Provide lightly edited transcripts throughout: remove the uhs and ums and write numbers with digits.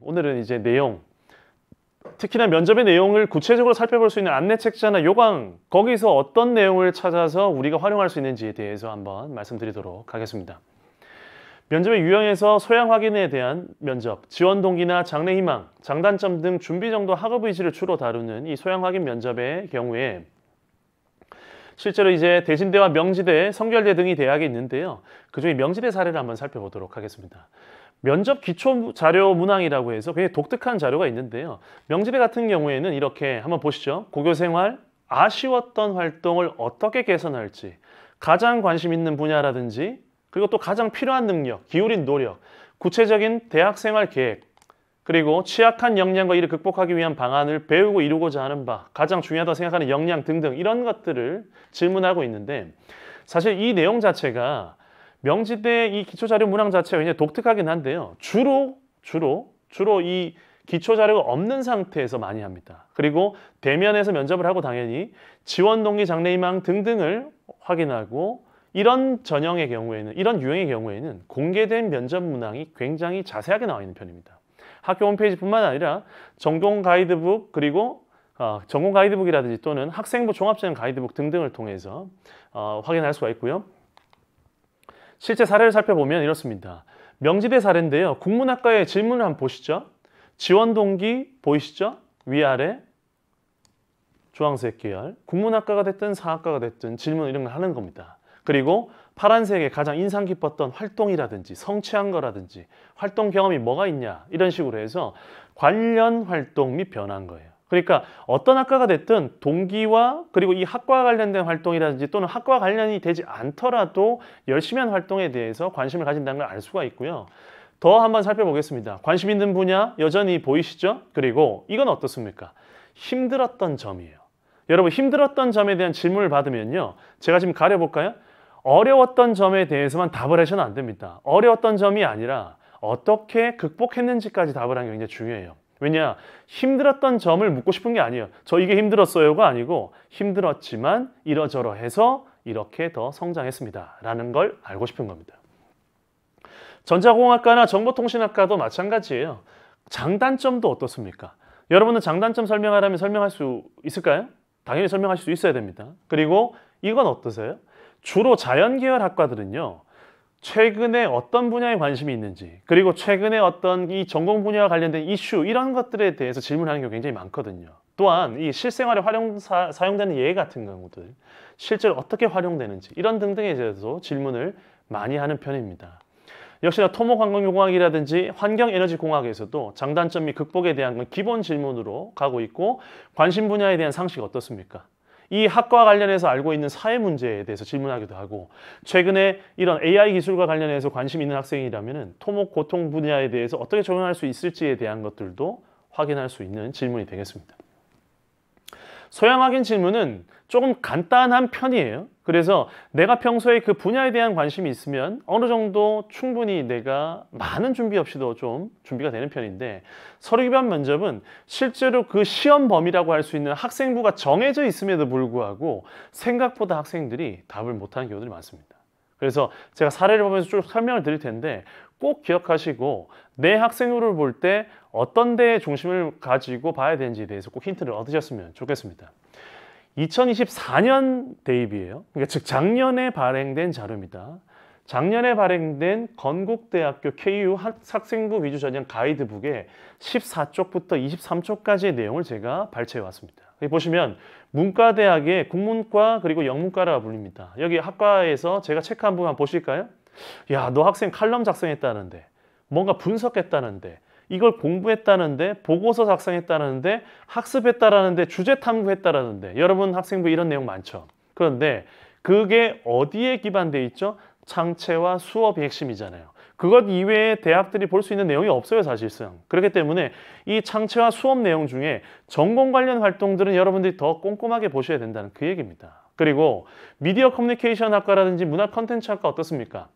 오늘은 이제 내용, 특히나 면접의 내용을 구체적으로 살펴볼 수 있는 안내책자나 요강, 거기서 어떤 내용을 찾아서 우리가 활용할 수 있는지에 대해서 한번 말씀드리도록 하겠습니다. 면접의 유형에서 소양 확인에 대한 면접, 지원 동기나 장래 희망, 장단점 등 준비 정도 학업 의지를 주로 다루는 이 소양 확인 면접의 경우에 실제로 이제 대진대와 명지대, 성결대 등이 대학에 있는데요. 그중에 명지대 사례를 한번 살펴보도록 하겠습니다. 면접 기초 자료 문항이라고 해서 굉장히 독특한 자료가 있는데요. 명지대 같은 경우에는 이렇게 한번 보시죠. 고교생활, 아쉬웠던 활동을 어떻게 개선할지, 가장 관심 있는 분야라든지, 그리고 또 가장 필요한 능력, 기울인 노력, 구체적인 대학생활 계획, 그리고 취약한 역량과 이를 극복하기 위한 방안을 배우고 이루고자 하는 바, 가장 중요하다고 생각하는 역량 등등 이런 것들을 질문하고 있는데 사실 이 내용 자체가 명지대 이 기초자료 문항 자체가 굉장히 독특하긴 한데요. 주로 이 기초자료가 없는 상태에서 많이 합니다. 그리고 대면에서 면접을 하고 당연히 지원 동기, 장래 희망 등등을 확인하고 이런 전형의 경우에는, 이런 유형의 경우에는 공개된 면접 문항이 굉장히 자세하게 나와 있는 편입니다. 학교 홈페이지뿐만 아니라 전공 가이드북, 그리고 전공 가이드북이라든지 또는 학생부 종합전형 가이드북 등등을 통해서 확인할 수가 있고요. 실제 사례를 살펴보면 이렇습니다. 명지대 사례인데요. 국문학과의 질문을 한번 보시죠. 지원 동기 보이시죠? 위아래 주황색 계열. 국문학과가 됐든 사학과가 됐든 질문 이런 걸 하는 겁니다. 그리고 파란색에 가장 인상 깊었던 활동이라든지 성취한 거라든지 활동 경험이 뭐가 있냐 이런 식으로 해서 관련 활동 및 변화한 거예요. 그러니까 어떤 학과가 됐든 동기와 그리고 이 학과와 관련된 활동이라든지 또는 학과와 관련이 되지 않더라도 열심히 한 활동에 대해서 관심을 가진다는 걸 알 수가 있고요. 더 한번 살펴보겠습니다. 관심 있는 분야 여전히 보이시죠? 그리고 이건 어떻습니까? 힘들었던 점이에요. 여러분 힘들었던 점에 대한 질문을 받으면요. 제가 지금 가려볼까요? 어려웠던 점에 대해서만 답을 하셔는 안 됩니다. 어려웠던 점이 아니라 어떻게 극복했는지까지 답을 하는 게 굉장히 중요해요. 왜냐? 힘들었던 점을 묻고 싶은 게 아니에요. 저 이게 힘들었어요가 아니고 힘들었지만 이러저러해서 이렇게 더 성장했습니다. 라는 걸 알고 싶은 겁니다. 전자공학과나 정보통신학과도 마찬가지예요. 장단점도 어떻습니까? 여러분은 장단점 설명하라면 설명할 수 있을까요? 당연히 설명하실 수 있어야 됩니다. 그리고 이건 어떠세요? 주로 자연계열 학과들은요. 최근에 어떤 분야에 관심이 있는지 그리고 최근에 어떤 이 전공 분야와 관련된 이슈 이런 것들에 대해서 질문하는 게 굉장히 많거든요. 또한 이 실생활에 사용되는 예 같은 경우들 실제로 어떻게 활용되는지 이런 등등에 대해서 질문을 많이 하는 편입니다. 역시나 토목환경공학이라든지 환경에너지공학에서도 장단점 및 극복에 대한 건 기본 질문으로 가고 있고 관심 분야에 대한 상식 어떻습니까? 이 학과와 관련해서 알고 있는 사회 문제에 대해서 질문하기도 하고 최근에 이런 AI 기술과 관련해서 관심 있는 학생이라면 토목, 고통 분야에 대해서 어떻게 적용할 수 있을지에 대한 것들도 확인할 수 있는 질문이 되겠습니다. 소양 확인 질문은 조금 간단한 편이에요. 그래서 내가 평소에 그 분야에 대한 관심이 있으면 어느 정도 충분히 내가 많은 준비 없이도 좀 준비가 되는 편인데 서류 기반 면접은 실제로 그 시험 범위라고 할 수 있는 학생부가 정해져 있음에도 불구하고 생각보다 학생들이 답을 못하는 경우들이 많습니다. 그래서 제가 사례를 보면서 쭉 설명을 드릴 텐데 꼭 기억하시고 내 학생부를 볼 때 어떤 데에 중심을 가지고 봐야 되는지에 대해서 꼭 힌트를 얻으셨으면 좋겠습니다. 2024년 대입이에요. 그러니까 즉 작년에 발행된 자료입니다. 작년에 발행된 건국대학교 KU 학생부 위주 전형 가이드북의 14쪽부터 23쪽까지의 내용을 제가 발췌해 왔습니다. 여기 보시면 문과대학의 국문과 그리고 영문과라 불립니다. 여기 학과에서 제가 체크한 부분 한번 보실까요? 야, 너 학생 칼럼 작성했다는데 뭔가 분석했다는데 이걸 공부했다는데 보고서 작성했다는데 학습했다라는데 주제 탐구했다라는데 여러분 학생부 이런 내용 많죠. 그런데 그게 어디에 기반돼 있죠? 창체와 수업이 핵심이잖아요. 그것 이외에 대학들이 볼 수 있는 내용이 없어요, 사실상. 그렇기 때문에 이 창체와 수업 내용 중에 전공 관련 활동들은 여러분들이 더 꼼꼼하게 보셔야 된다는 그 얘기입니다. 그리고 미디어 커뮤니케이션 학과라든지 문화 컨텐츠 학과 어떻습니까?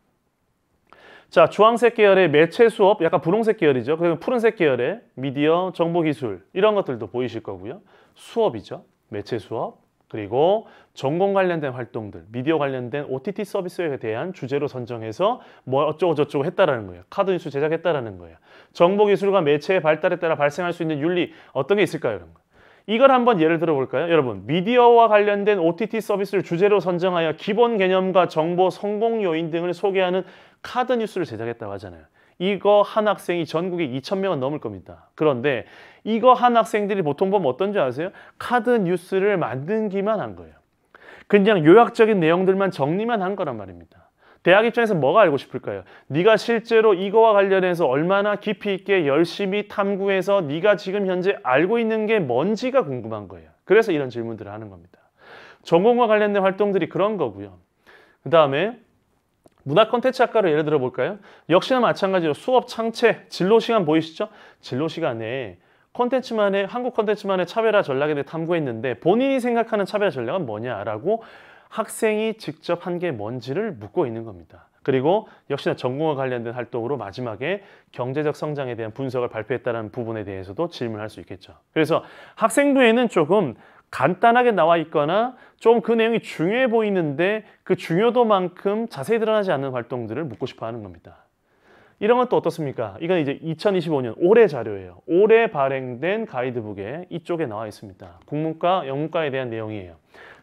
자, 주황색 계열의 매체 수업, 약간 분홍색 계열이죠. 그리고 푸른색 계열의 미디어, 정보기술 이런 것들도 보이실 거고요. 수업이죠. 매체 수업, 그리고 전공 관련된 활동들, 미디어 관련된 OTT 서비스에 대한 주제로 선정해서 뭐 어쩌고 저쩌고 했다라는 거예요. 카드 뉴스 제작했다라는 거예요. 정보기술과 매체의 발달에 따라 발생할 수 있는 윤리 어떤 게 있을까요? 이런 거. 이걸 한번 예를 들어볼까요? 여러분, 미디어와 관련된 OTT 서비스를 주제로 선정하여 기본 개념과 정보, 성공 요인 등을 소개하는 카드 뉴스를 제작했다고 하잖아요. 이거 한 학생이 전국에 2,000명은 넘을 겁니다. 그런데 이거 한 학생들이 보통 보면 어떤 줄 아세요? 카드 뉴스를 만들기만 한 거예요. 그냥 요약적인 내용들만 정리만 한 거란 말입니다. 대학 입장에서 뭐가 알고 싶을까요? 네가 실제로 이거와 관련해서 얼마나 깊이 있게 열심히 탐구해서 네가 지금 현재 알고 있는 게 뭔지가 궁금한 거예요. 그래서 이런 질문들을 하는 겁니다. 전공과 관련된 활동들이 그런 거고요. 그 다음에 문화 콘텐츠 학과로 예를 들어 볼까요? 역시나 마찬가지로 수업 창체, 진로 시간 보이시죠? 진로 시간에 콘텐츠만의 한국 콘텐츠만의 차별화 전략에 대해 탐구했는데 본인이 생각하는 차별화 전략은 뭐냐라고 학생이 직접 한 게 뭔지를 묻고 있는 겁니다. 그리고 역시나 전공과 관련된 활동으로 마지막에 경제적 성장에 대한 분석을 발표했다는 부분에 대해서도 질문할 수 있겠죠. 그래서 학생부에는 조금 간단하게 나와 있거나 좀 그 내용이 중요해 보이는데 그 중요도만큼 자세히 드러나지 않는 활동들을 묻고 싶어 하는 겁니다. 이런 건 또 어떻습니까? 이건 이제 2025년 올해 자료예요. 올해 발행된 가이드북에 이쪽에 나와 있습니다. 국문과, 영문과에 대한 내용이에요.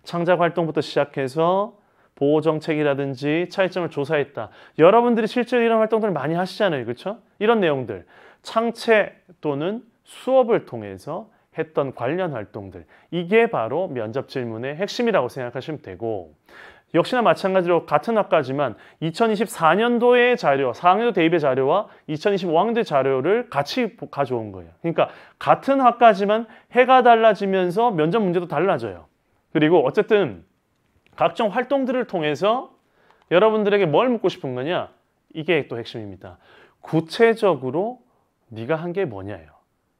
창작 활동부터 시작해서 보호 정책이라든지 차이점을 조사했다. 여러분들이 실제로 이런 활동들을 많이 하시잖아요. 그렇죠? 이런 내용들. 창체 또는 수업을 통해서 했던 관련 활동들. 이게 바로 면접 질문의 핵심이라고 생각하시면 되고 역시나 마찬가지로 같은 학과지만 2024년도의 자료, 4학년도 대입의 자료와 2025학년도의 자료를 같이 가져온 거예요. 그러니까 같은 학과지만 해가 달라지면서 면접 문제도 달라져요. 그리고 어쨌든 각종 활동들을 통해서 여러분들에게 뭘 묻고 싶은 거냐? 이게 또 핵심입니다. 구체적으로 네가 한 게 뭐냐예요.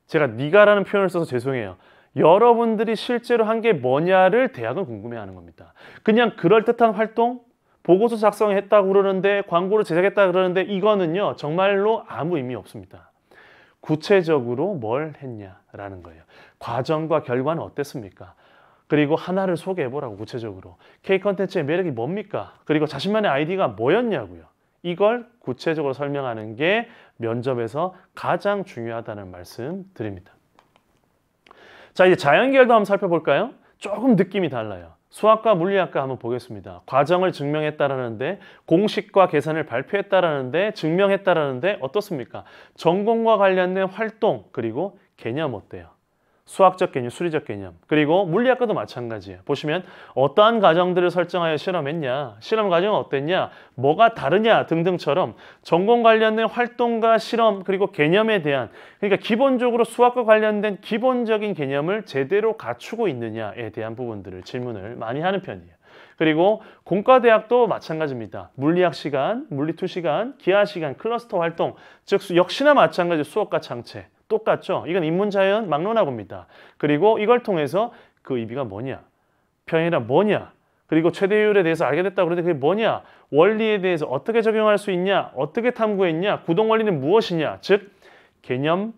제가 네가라는 표현을 써서 죄송해요. 여러분들이 실제로 한 게 뭐냐를 대학은 궁금해하는 겁니다. 그냥 그럴듯한 활동, 보고서 작성했다고 그러는데 광고를 제작했다고 그러는데 이거는요 정말로 아무 의미 없습니다. 구체적으로 뭘 했냐라는 거예요. 과정과 결과는 어땠습니까? 그리고 하나를 소개해보라고 구체적으로. K컨텐츠의 매력이 뭡니까? 그리고 자신만의 아이디가 뭐였냐고요. 이걸 구체적으로 설명하는 게 면접에서 가장 중요하다는 말씀 드립니다. 자, 이제 자연계열도 한번 살펴볼까요? 조금 느낌이 달라요. 수학과 물리학과 한번 보겠습니다. 과정을 증명했다라는데 공식과 계산을 발표했다라는데 증명했다라는데 어떻습니까? 전공과 관련된 활동 그리고 개념 어때요? 수학적 개념, 수리적 개념 그리고 물리학과도 마찬가지예요. 보시면 어떠한 과정들을 설정하여 실험했냐, 실험 과정은 어땠냐, 뭐가 다르냐 등등처럼 전공 관련된 활동과 실험 그리고 개념에 대한 그러니까 기본적으로 수학과 관련된 기본적인 개념을 제대로 갖추고 있느냐에 대한 부분들을 질문을 많이 하는 편이에요. 그리고 공과대학도 마찬가지입니다. 물리학 시간, 물리2 시간, 기하 시간, 클러스터 활동 즉 역시나 마찬가지 수업과 창체 똑같죠? 이건 인문자연 막론하고입니다. 그리고 이걸 통해서 그 의미가 뭐냐? 평행이란 뭐냐? 그리고 최대율에 대해서 알게 됐다고 그러는데 그게 뭐냐? 원리에 대해서 어떻게 적용할 수 있냐? 어떻게 탐구했냐? 구동원리는 무엇이냐? 즉 개념,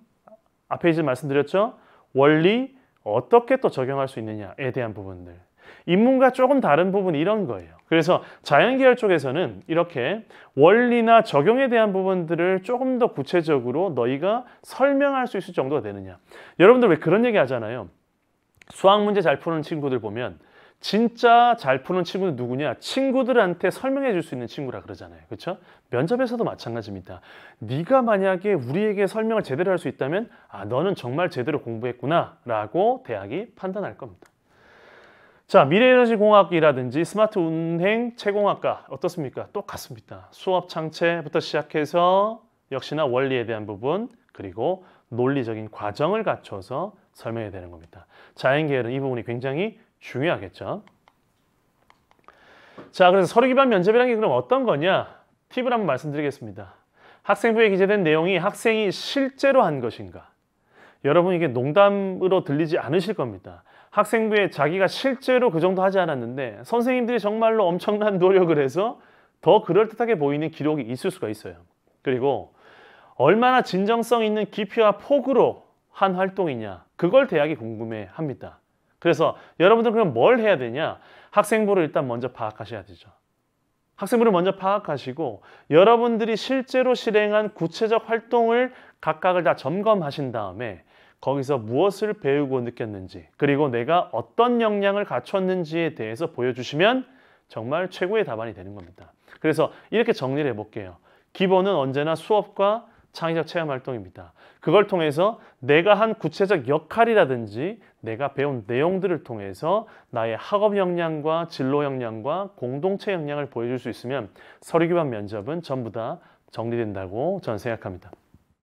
앞에 이제 말씀드렸죠? 원리, 어떻게 또 적용할 수 있느냐에 대한 부분들. 인문과 조금 다른 부분이 이런 거예요. 그래서 자연계열 쪽에서는 이렇게 원리나 적용에 대한 부분들을 조금 더 구체적으로 너희가 설명할 수 있을 정도가 되느냐. 여러분들 왜 그런 얘기 하잖아요. 수학 문제 잘 푸는 친구들 보면 진짜 잘 푸는 친구는 누구냐? 친구들한테 설명해 줄 수 있는 친구라 그러잖아요. 그렇죠? 면접에서도 마찬가지입니다. 네가 만약에 우리에게 설명을 제대로 할 수 있다면 아, 너는 정말 제대로 공부했구나 라고 대학이 판단할 겁니다. 자, 미래에너지공학이라든지 스마트 운행 채공학과 어떻습니까? 똑같습니다. 수업 창체부터 시작해서 역시나 원리에 대한 부분 그리고 논리적인 과정을 갖춰서 설명해야 되는 겁니다. 자연계열은 이 부분이 굉장히 중요하겠죠. 자, 그래서 서류 기반 면접이라는 게 그럼 어떤 거냐? 팁을 한번 말씀드리겠습니다. 학생부에 기재된 내용이 학생이 실제로 한 것인가? 여러분 이게 농담으로 들리지 않으실 겁니다. 학생부에 자기가 실제로 그 정도 하지 않았는데 선생님들이 정말로 엄청난 노력을 해서 더 그럴듯하게 보이는 기록이 있을 수가 있어요. 그리고 얼마나 진정성 있는 깊이와 폭으로 한 활동이냐 그걸 대학이 궁금해합니다. 그래서 여러분들 그럼 뭘 해야 되냐? 학생부를 일단 먼저 파악하셔야 되죠. 학생부를 먼저 파악하시고 여러분들이 실제로 실행한 구체적 활동을 각각을 다 점검하신 다음에 거기서 무엇을 배우고 느꼈는지 그리고 내가 어떤 역량을 갖췄는지에 대해서 보여주시면 정말 최고의 답안이 되는 겁니다. 그래서 이렇게 정리를 해볼게요. 기본은 언제나 수업과 창의적 체험 활동입니다. 그걸 통해서 내가 한 구체적 역할이라든지 내가 배운 내용들을 통해서 나의 학업 역량과 진로 역량과 공동체 역량을 보여줄 수 있으면 서류 기반 면접은 전부 다 정리된다고 저는 생각합니다.